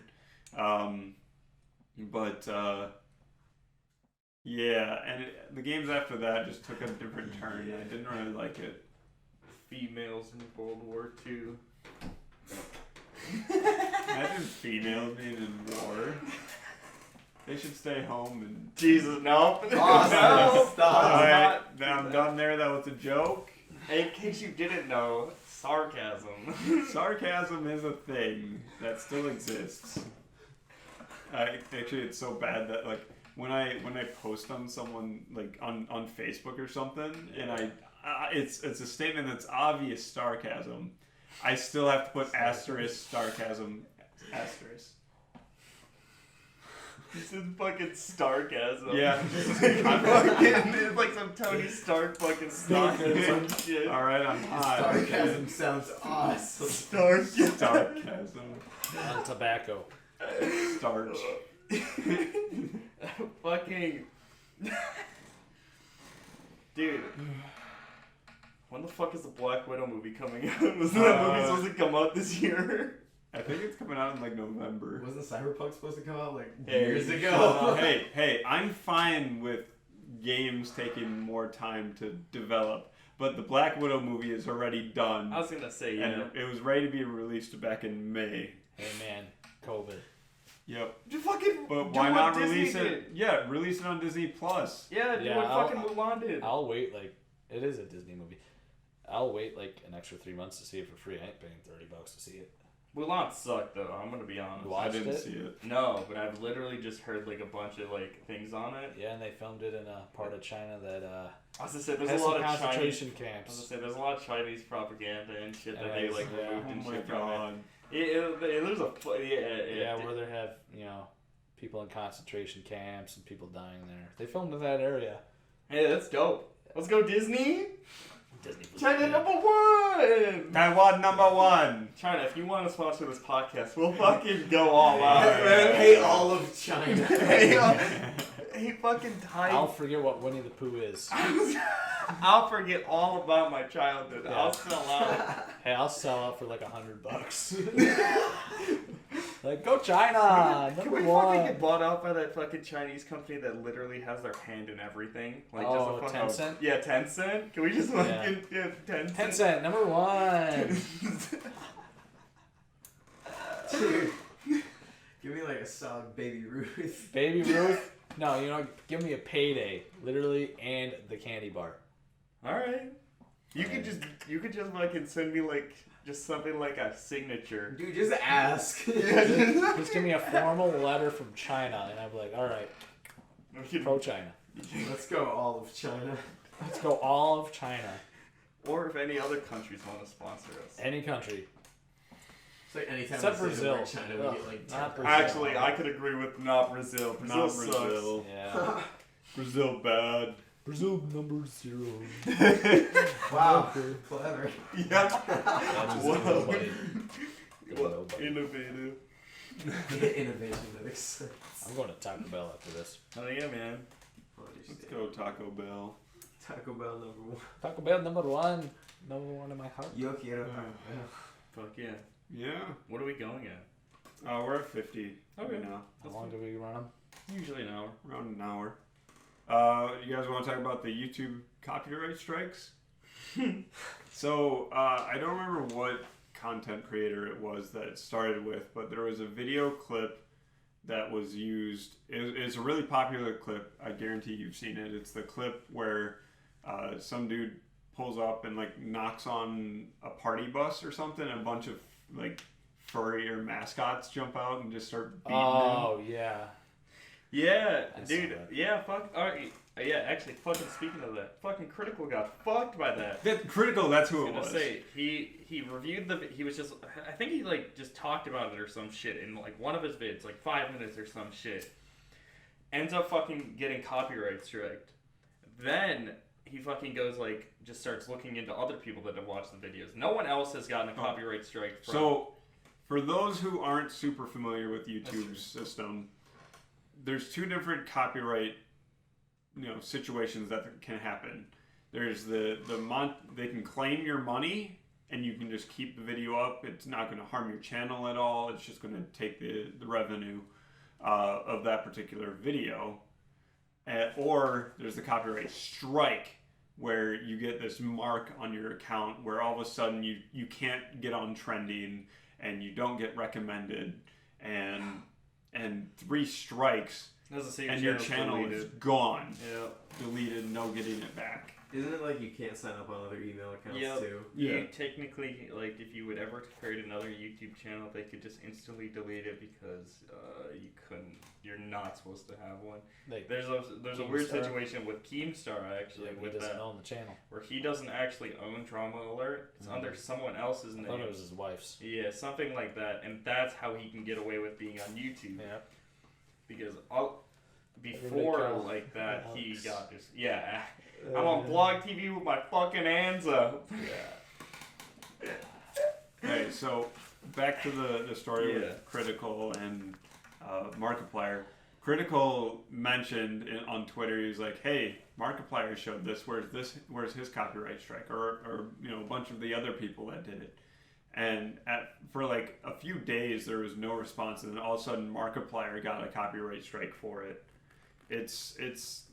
Yeah, and the games after that just took a different turn. I didn't really like it. Females in World War II. Imagine females being in war. They should stay home and. Jesus, no. Awesome. Stop. Alright, I'm done there. That was a joke. Hey, in case you didn't know, sarcasm. Sarcasm is a thing that still exists. Actually, it's so bad that like when I post on someone like on Facebook or something, and it's a statement that's obvious sarcasm, I still have to put asterisk sarcasm asterisk. This is fucking sarcasm. Yeah. It's like some Tony Stark fucking sarcasm shit. All right, I'm hot. Sarcasm sounds awesome. Sarcasm. Tobacco. Starch. Fucking. Dude. When the fuck is the Black Widow movie coming out? Was that movie supposed to come out this year? I think it's coming out in like November. Wasn't Cyberpunk supposed to come out like Hey, years shut ago? up. Hey, I'm fine with games taking more time to develop, but the Black Widow movie is already done. I was gonna say, yeah. And it was ready to be released back in May. Hey man, COVID. Yep. Just fucking But do why what not Disney release did. it? Yeah, release it on Disney Plus. Yeah, do Yeah, what I'll- fucking Mulan did. I'll wait like it is a Disney movie. I'll wait like an extra 3 months to see it for free. I ain't paying $30 to see it. Mulan sucked though, I'm gonna be honest. You I watched didn't it? see it. No, but I've literally just heard like a bunch of like things on it. Yeah, and they filmed it in a part of China that I was gonna say there's has a some lot of Chinese. concentration I was gonna camps. say there's a lot of Chinese propaganda and shit that Yeah, they like yeah. removed Oh and my shit from it. god. There's a Yeah, where they have, people in concentration camps and people dying there. They filmed in that area. Hey, that's dope. Let's go Disney. Disney. China #1. Taiwan #1. China, if you want to sponsor this podcast, we'll fucking go all out. Yeah. Hey, all of China. Hey, fucking type. I'll forget what Winnie the Pooh is. I'll forget all about my childhood. Yeah. I'll sell out. Hey, I'll sell out for like $100. Like, go China! Can Number we one. fucking get bought out by that fucking Chinese company that literally has their hand in everything? Like Oh, just a fucking, Tencent? Yeah, Tencent. Can we just fucking get Tencent? Tencent, number one. Dude, give me like a solid Baby Ruth. Baby Ruth? No, give me a payday, literally, and the candy bar. All right. You could just fucking send me like just something like a signature. Dude, just ask. Just give me a formal letter from China, and I'd be like, all right, pro China. Let's go all of China. Let's go all of China. Or if any other countries want to sponsor us. Any country. It's like anytime Except we say the word Brazil. China, we Ugh, get like not 10. Brazil. Actually, I could agree with not Brazil. Brazil Not sucks. Brazil. Yeah. Brazil bad. Brazil number 0. Wow, clever. Yeah. That Wow. nobody. What? Nobody. Innovative. Innovation that makes sense. I'm going to Taco Bell after this. Oh yeah, man. Let's go Taco Bell. Taco Bell number 1. Taco Bell number 1. Number 1 in my heart. Yo quiero Taco Bell. Fuck yeah. Yeah. What are we going at? We're at 50 Okay. right now. How long do we run them? Usually an hour. Around an hour. You guys want to talk about the YouTube copyright strikes? So, I don't remember what content creator it was that it started with, but there was a video clip that was used. It's a really popular clip. I guarantee you've seen it. It's the clip where some dude pulls up and like knocks on a party bus or something, and a bunch of like furry or mascots jump out and just start beating him. Oh, yeah. Yeah, I saw dude. that. Yeah, fuck. Alright. Yeah, actually, fucking speaking of that, fucking Critical got fucked by that. Critical, that's who I it was was. gonna say he reviewed he was just, I think he like just talked about it or some shit in like one of his vids, like 5 minutes or some shit. Ends up fucking getting copyright striked. Then he fucking goes like just starts looking into other people that have watched the videos. No one else has gotten a copyright strike from. So, for those who aren't super familiar with YouTube's system, there's two different copyright, situations that can happen. There's they can claim your money and you can just keep the video up. It's not going to harm your channel at all. It's just going to take the revenue of that particular video. Or there's the copyright strike, where you get this mark on your account where all of a sudden you can't get on trending and you don't get recommended, and 3 strikes and your channel is gone. Yeah. Deleted, no getting it back. Isn't it like you can't sign up on other email accounts Yep. too? You technically, like, if you would ever create another YouTube channel, they could just instantly delete it because you're not supposed to have one. There's a weird Keemstar. situation with Keemstar actually, Yeah, he with doesn't that, own the channel. where he doesn't actually own Drama Alert. It's under someone else's I name. thought it was his wife's. Yeah, something like that, and that's how he can get away with being on YouTube. Yeah. Because before Everybody like that, he Alex. got just I'm on Blog TV with my fucking hands up. Okay, so back to the story Yeah. with Critical and Markiplier. Critical mentioned on Twitter, he was like, "Hey, Markiplier showed this. Where's his copyright strike?" Or a bunch of the other people that did it. And for like a few days, there was no response, and then all of a sudden, Markiplier got a copyright strike for it. It's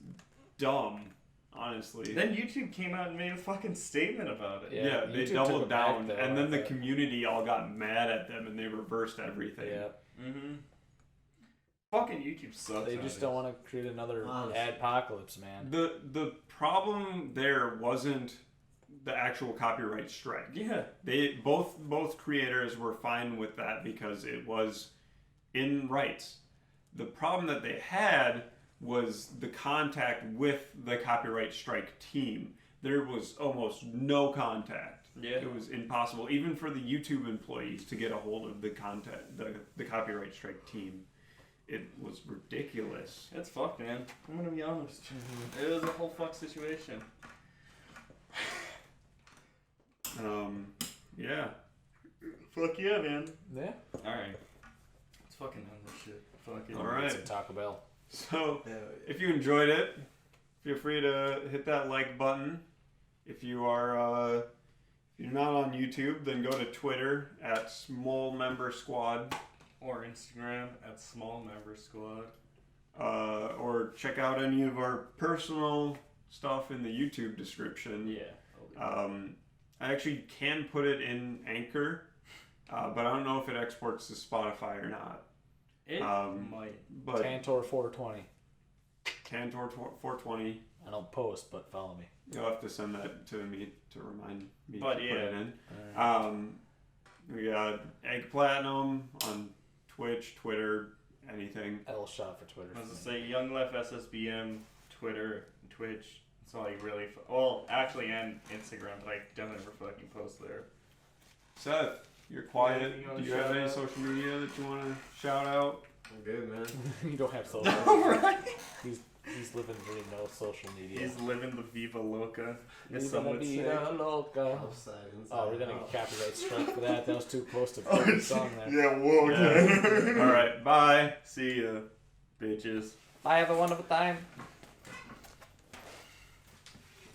dumb, honestly. Then YouTube came out and made a fucking statement about it. Yeah, They YouTube took doubled it back, down, though, and then the I thought. community all got mad at them, and they reversed everything. Yeah. Mm-hmm. Fucking YouTube sucks. They just don't want to create another Honestly. adpocalypse, man. The problem there wasn't the actual copyright strike. Yeah. They both creators were fine with that because it was in rights. The problem that they had was the contact with the copyright strike team. There was almost no contact. Yeah. It was impossible, even for the YouTube employees, to get a hold of the copyright strike team. It was ridiculous. It's fucked, man. I'm gonna be honest. It was a whole fuck situation. Yeah. Fuck yeah, man. Yeah. Alright. Let's fucking end this shit. Fuck it. All right. Some Taco Bell. So, if you enjoyed it, feel free to hit that like button. If you are, if you're not on YouTube, then go to Twitter at SmallMemberSquad. Or Instagram at Small Member Squad. Or check out any of our personal stuff in the YouTube description. Yeah. I actually can put it in Anchor, but I don't know if it exports to Spotify or not. It might. But Tantor 420. Tantor 420. I don't post, but follow me. You'll have to send that to me to remind me But to yeah. put it in. We got Egg Platinum on Twitch, Twitter, anything. L shot for Twitter. I was gonna say Young Left SSBM, Twitter, Twitch. It's all like really. Well, actually, and Instagram, but I don't ever fucking post there. Seth, you're quiet. Anything you wanna Do you have shout any out? social media that you want to shout out? I'm good, man. You don't have social. Right. He's living really no social media. He's living the Viva Loca, as Viva some la would say. vida loca. Upside, inside Oh, we're gonna out. get copyright strike for that. That was too close to Oh, the song there. yeah, whoa. Yeah. All right, bye. See ya, bitches. Bye, have a wonderful time.